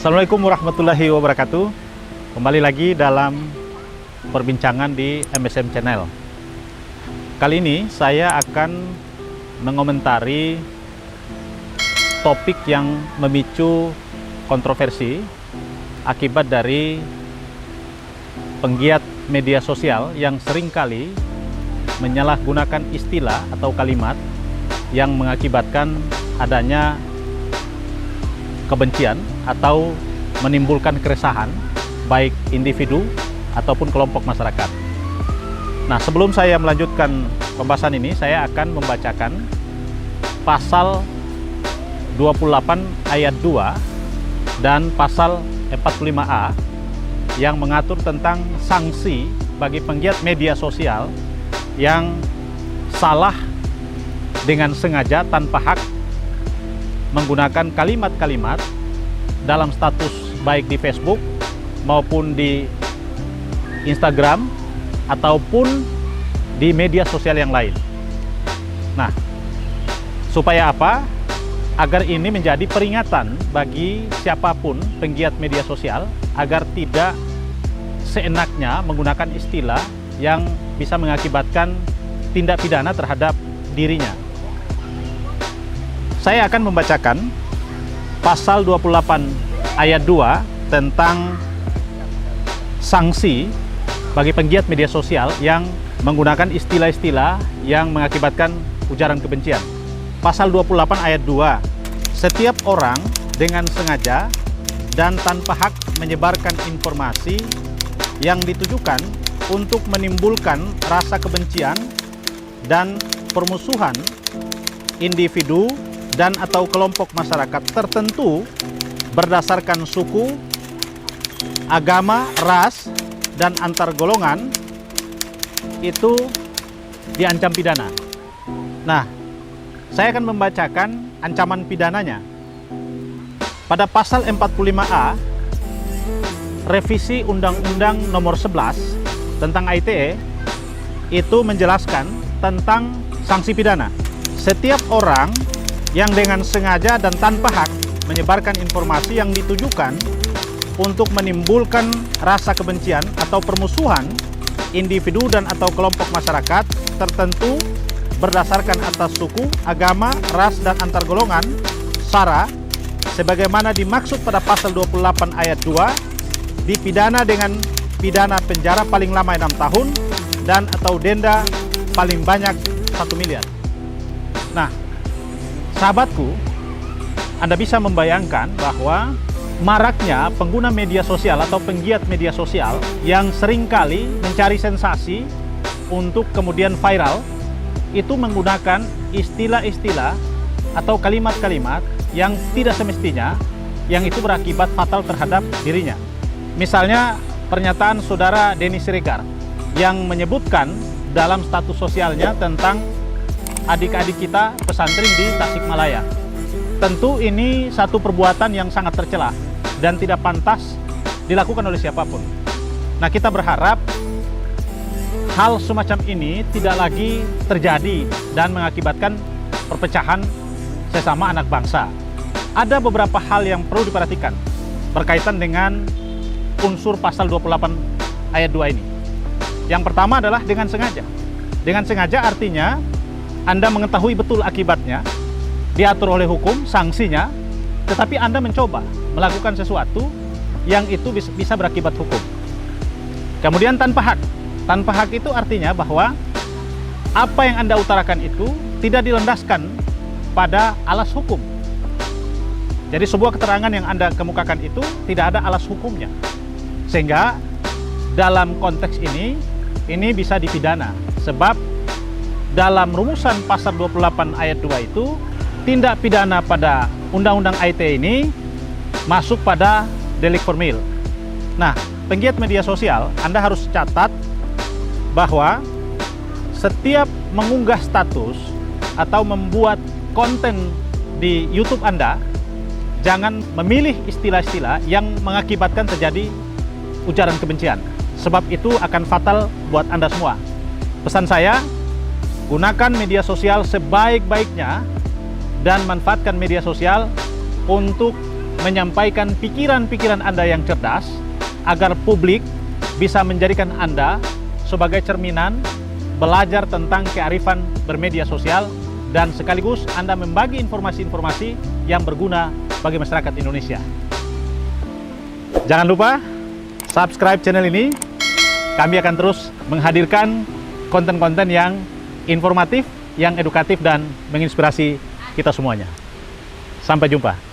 Assalamualaikum warahmatullahi wabarakatuh. Kembali lagi dalam perbincangan di MSM Channel. Kali ini saya akan mengomentari topik yang memicu kontroversi akibat dari penggiat media sosial yang seringkali menyalahgunakan istilah atau kalimat yang mengakibatkan adanya kebencian atau menimbulkan keresahan baik individu ataupun kelompok masyarakat. Nah, sebelum saya melanjutkan pembahasan ini, saya akan membacakan pasal 28 ayat 2 dan pasal 45A yang mengatur tentang sanksi bagi penggiat media sosial yang salah dengan sengaja tanpa hak menggunakan kalimat-kalimat dalam status baik di Facebook maupun di Instagram ataupun di media sosial yang lain. Nah, supaya apa? Agar ini menjadi peringatan bagi siapapun penggiat media sosial agar tidak seenaknya menggunakan istilah yang bisa mengakibatkan tindak pidana terhadap dirinya. Saya akan membacakan pasal 28 ayat 2 tentang sanksi bagi penggiat media sosial yang menggunakan istilah-istilah yang mengakibatkan ujaran kebencian. Pasal 28 ayat 2, setiap orang dengan sengaja dan tanpa hak menyebarkan informasi yang ditujukan untuk menimbulkan rasa kebencian dan permusuhan individu dan atau kelompok masyarakat tertentu berdasarkan suku, agama, ras, dan antar golongan itu diancam pidana. Nah, saya akan membacakan ancaman pidananya. Pada pasal 45A, revisi Undang-Undang Nomor 11 tentang ITE itu menjelaskan tentang sanksi pidana. Setiap orang yang dengan sengaja dan tanpa hak menyebarkan informasi yang ditujukan untuk menimbulkan rasa kebencian atau permusuhan individu dan atau kelompok masyarakat tertentu berdasarkan atas suku, agama, ras, dan antar golongan, SARA, sebagaimana dimaksud pada pasal 28 ayat 2, dipidana dengan pidana penjara paling lama 6 tahun dan atau denda paling banyak 1 miliar. Nah, sahabatku, Anda bisa membayangkan bahwa maraknya pengguna media sosial atau penggiat media sosial yang seringkali mencari sensasi untuk kemudian viral itu menggunakan istilah-istilah atau kalimat-kalimat yang tidak semestinya, yang itu berakibat fatal terhadap dirinya. Misalnya pernyataan saudara Denny Siregar yang menyebutkan dalam status sosialnya tentang adik-adik kita pesantren di Tasikmalaya. Tentu ini satu perbuatan yang sangat tercela dan tidak pantas dilakukan oleh siapapun. Nah, kita berharap hal semacam ini tidak lagi terjadi dan mengakibatkan perpecahan sesama anak bangsa. Ada beberapa hal yang perlu diperhatikan berkaitan dengan unsur pasal 28 ayat 2 ini. Yang pertama adalah dengan sengaja. Dengan sengaja artinya Anda mengetahui betul akibatnya, diatur oleh hukum, sanksinya, tetapi Anda mencoba melakukan sesuatu yang itu bisa berakibat hukum. Kemudian tanpa hak. Tanpa hak itu artinya bahwa apa yang Anda utarakan itu tidak dilandaskan pada alas hukum. Jadi sebuah keterangan yang Anda kemukakan itu tidak ada alas hukumnya. Sehingga dalam konteks ini bisa dipidana. Sebab dalam rumusan pasal 28 ayat 2 itu, tindak pidana pada Undang-Undang ITE ini masuk pada delik formil. Nah, penggiat media sosial, Anda harus catat bahwa setiap mengunggah status atau membuat konten di YouTube Anda, jangan memilih istilah-istilah yang mengakibatkan terjadi ujaran kebencian. Sebab itu akan fatal buat Anda semua. Pesan saya, gunakan media sosial sebaik-baiknya dan manfaatkan media sosial untuk menyampaikan pikiran-pikiran Anda yang cerdas agar publik bisa menjadikan Anda sebagai cerminan belajar tentang kearifan bermedia sosial dan sekaligus Anda membagi informasi-informasi yang berguna bagi masyarakat Indonesia. Jangan lupa subscribe channel ini. Kami akan terus menghadirkan konten-konten yang informatif, yang edukatif dan menginspirasi kita semuanya. Sampai jumpa.